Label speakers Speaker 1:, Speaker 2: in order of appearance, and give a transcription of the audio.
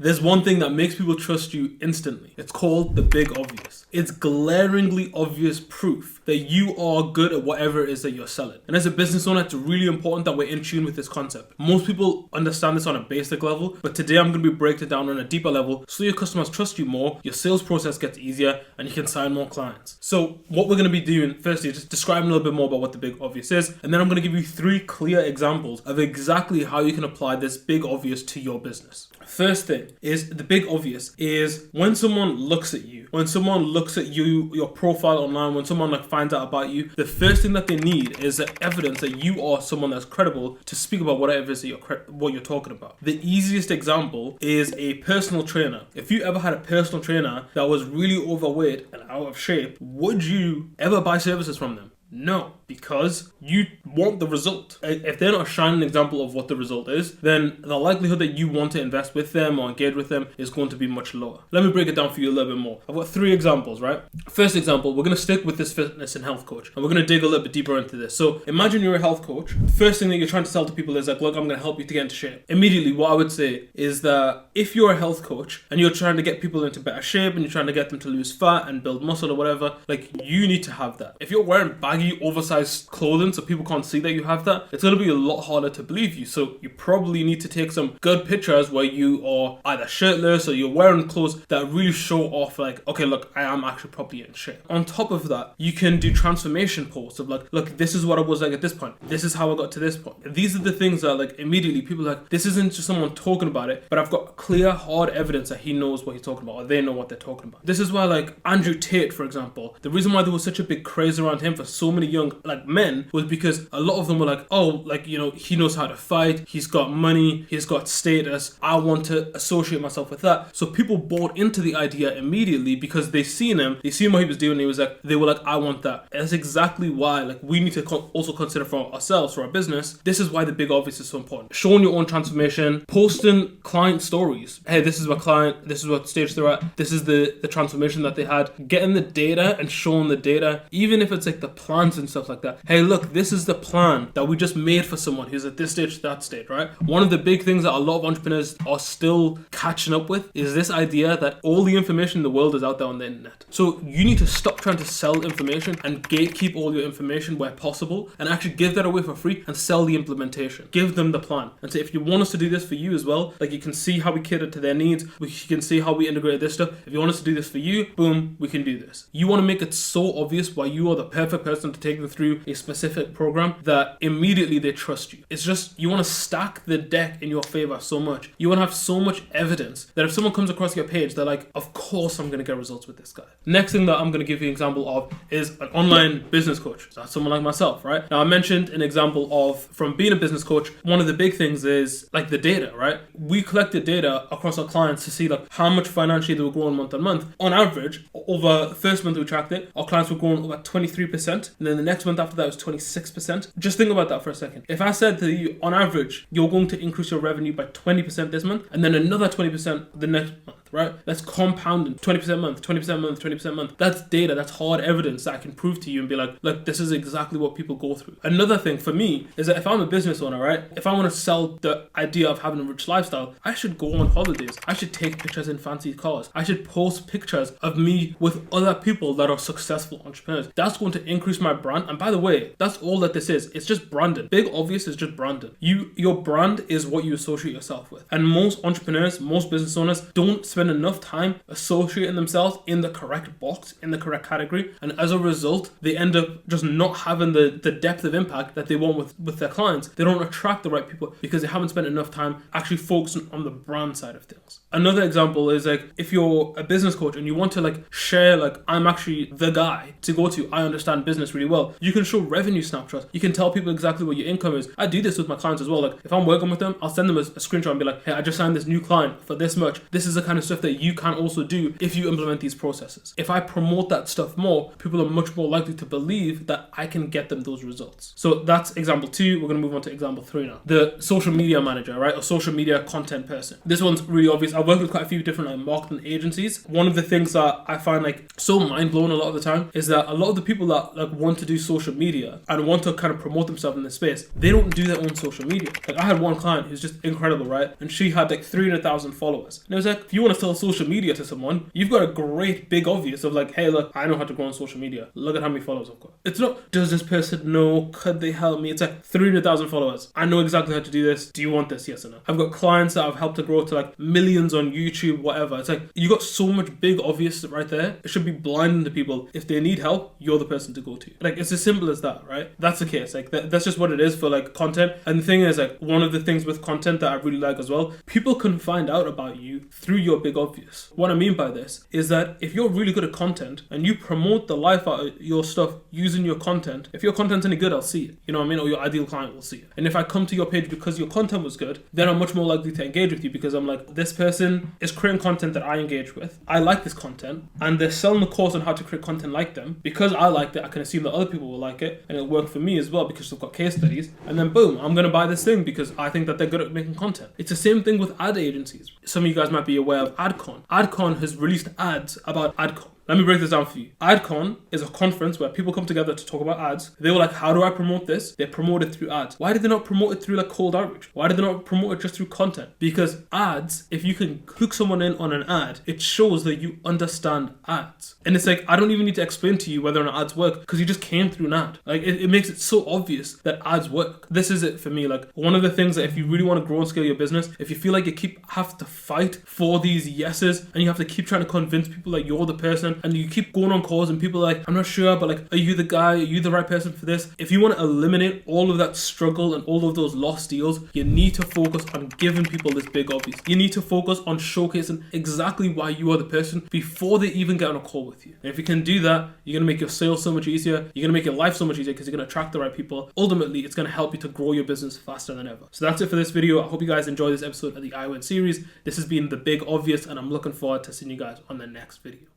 Speaker 1: There's one thing that makes people trust you instantly. It's called the big obvious. It's glaringly obvious proof that you are good at whatever it is that you're selling. And as a business owner, it's really important that we're in tune with this concept. Most people understand this on a basic level, but today I'm going to be breaking it down on a deeper level so your customers trust you more, your sales process gets easier, and you can sign more clients. So what we're going to be doing, firstly, just describing a little bit more about what the big obvious is, and then I'm going to give you 3 clear examples of exactly how you can apply this big obvious to your business. First thing is the big obvious is when someone looks at you, when someone looks at you, your profile online, when someone finds out about you, the first thing that they need is evidence that you are someone that's credible to speak about whatever it is that what you're talking about. The easiest example is a personal trainer. If you ever had a personal trainer that was really overweight and out of shape, would you ever buy services from them? No, because you want the result. If they're not a shining example of what the result is, then the likelihood that you want to invest with them or engage with them is going to be much lower. Let me break it down for you a little bit more. I've got 3 examples, right? First example, we're going to stick with this fitness and health coach, and we're going to dig a little bit deeper into this. So imagine you're a health coach. First thing that you're trying to sell to people is like, look, I'm going to help you to get into shape. Immediately, what I would say is that if you're a health coach and you're trying to get people into better shape and you're trying to get them to lose fat and build muscle or whatever, like you need to have that. If you're wearing baggy, oversized clothing so people can't see that you have that, it's going to be a lot harder to believe you. So you probably need to take some good pictures where you are either shirtless or you're wearing clothes that really show off like, okay, look, I am actually properly in shape. On top of that, you can do transformation posts of like, look, this is what I was like at this point. This is how I got to this point. These are the things that like immediately people are like, this isn't just someone talking about it, but I've got clear, hard evidence that he knows what he's talking about or they know what they're talking about. This is why like Andrew Tate, for example, the reason why there was such a big craze around him for so many young like men was because a lot of them were like, oh, like, you know, he knows how to fight, he's got money, he's got status, I want to associate myself with that. So people bought into the idea immediately because they seen what he was doing, they were like, I want that. And that's exactly why like we need to also consider for ourselves, for our business, this is why the big obvious is so important. Showing your own transformation, posting client stories. Hey, this is my client, this is what stage they're at, this is the transformation that they had. Getting the data and showing the data, even if it's like the plans and stuff like that. Hey, look, this is the plan that we just made for someone who's at this stage, that stage, right? One of the big things that a lot of entrepreneurs are still catching up with is this idea that all the information in the world is out there on the internet. So you need to stop trying to sell information and gatekeep all your information where possible and actually give that away for free and sell the implementation. Give them the plan. And so if you want us to do this for you as well, like you can see how we cater to their needs, we can see how we integrate this stuff. If you want us to do this for you, boom, we can do this. You want to make it so obvious why you are the perfect person to take them through a specific program that immediately they trust you. It's just, you want to stack the deck in your favor so much. You want to have so much evidence that if someone comes across your page, they're like, of course I'm going to get results with this guy. Next thing that I'm going to give you an example of is an online business coach. So that's someone like myself, right? Now I mentioned an example of from being a business coach, one of the big things is like the data, right? We collected data across our clients to see like how much financially they were growing month on month. On average, over the first month we tracked it, our clients were growing about 23%, and then the next month after that was 26%. Just think about that for a second. If I said to you, on average, you're going to increase your revenue by 20% this month, and then another 20% the next month, right? That's compounding. 20% month, 20% month, 20% month. That's data. That's hard evidence that I can prove to you and be like, look, this is exactly what people go through. Another thing for me is that if I'm a business owner, right? If I want to sell the idea of having a rich lifestyle, I should go on holidays. I should take pictures in fancy cars. I should post pictures of me with other people that are successful entrepreneurs. That's going to increase my brand. And by the way, that's all that this is. It's just branding. Big obvious is just branding. Your brand is what you associate yourself with. And most entrepreneurs, most business owners don't spend enough time associating themselves in the correct box, in the correct category, and as a result they end up just not having the depth of impact that they want with their clients. They don't attract the right people because they haven't spent enough time actually focusing on the brand side of things. Another example is like if you're a business coach and you want to like share like, I'm actually the guy to go to, I understand business really well. You can show revenue snapshots. You can tell people exactly what your income is. I do this with my clients as well. Like if I'm working with them, I'll send them a screenshot and be like, hey, I just signed this new client for this much. This is the kind of stuff that you can also do if you implement these processes. If I promote that stuff more, people are much more likely to believe that I can get them those results. So that's example 2. We're going to move on to example 3 now. The social media manager, right? Or social media content person. This one's really obvious. I've worked with quite a few different like marketing agencies. One of the things that I find like so mind blowing a lot of the time is that a lot of the people that like want to do social media and want to kind of promote themselves in this space, they don't do their own social media. Like I had one client who's just incredible, right? And she had like 300,000 followers. And it was like, if you want to sell social media to someone, you've got a great big obvious of like, hey, look, I know how to grow on social media. Look at how many followers I've got. It's not, does this person know? Could they help me? It's like 300,000 followers. I know exactly how to do this. Do you want this? Yes or no? I've got clients that I've helped to grow to like millions on YouTube, whatever. It's like, you got so much big obvious right there. It should be blinding to people. If they need help, you're the person to go to. Like, it's as simple as that, right? That's the case. Like, that's just what it is for like content. And the thing is, like, one of the things with content that I really like as well, people can find out about you through your big obvious. What I mean by this is that if you're really good at content and you promote the life out of your stuff using your content, if your content's any good, I'll see it. You know what I mean? Or your ideal client will see it. And if I come to your page because your content was good, then I'm much more likely to engage with you because I'm like, this person is creating content that I engage with. I like this content and they're selling the course on how to create content like them. Because I liked it, I can assume that other people will like it and it'll work for me as well because they've got case studies. And then boom, I'm going to buy this thing because I think that they're good at making content. It's the same thing with ad agencies. Some of you guys might be aware of AdCon. AdCon has released ads about AdCon. Let me break this down for you. AdCon is a conference where people come together to talk about ads. They were like, how do I promote this? They promote it through ads. Why did they not promote it through like cold outreach? Why did they not promote it just through content? Because ads, if you can hook someone in on an ad, it shows that you understand ads. And it's like, I don't even need to explain to you whether or not ads work because you just came through an ad. Like it makes it so obvious that ads work. This is it for me. Like one of the things that if you really want to grow and scale your business, if you feel like you have to fight for these yeses and you have to keep trying to convince people that you're the person, and you keep going on calls and people are like, I'm not sure, but like, are you the guy? Are you the right person for this? If you want to eliminate all of that struggle and all of those lost deals, you need to focus on giving people this big obvious. You need to focus on showcasing exactly why you are the person before they even get on a call with you. And if you can do that, you're going to make your sales so much easier. You're going to make your life so much easier because you're going to attract the right people. Ultimately, it's going to help you to grow your business faster than ever. So that's it for this video. I hope you guys enjoyed this episode of the IWIN series. This has been the big obvious and I'm looking forward to seeing you guys on the next video.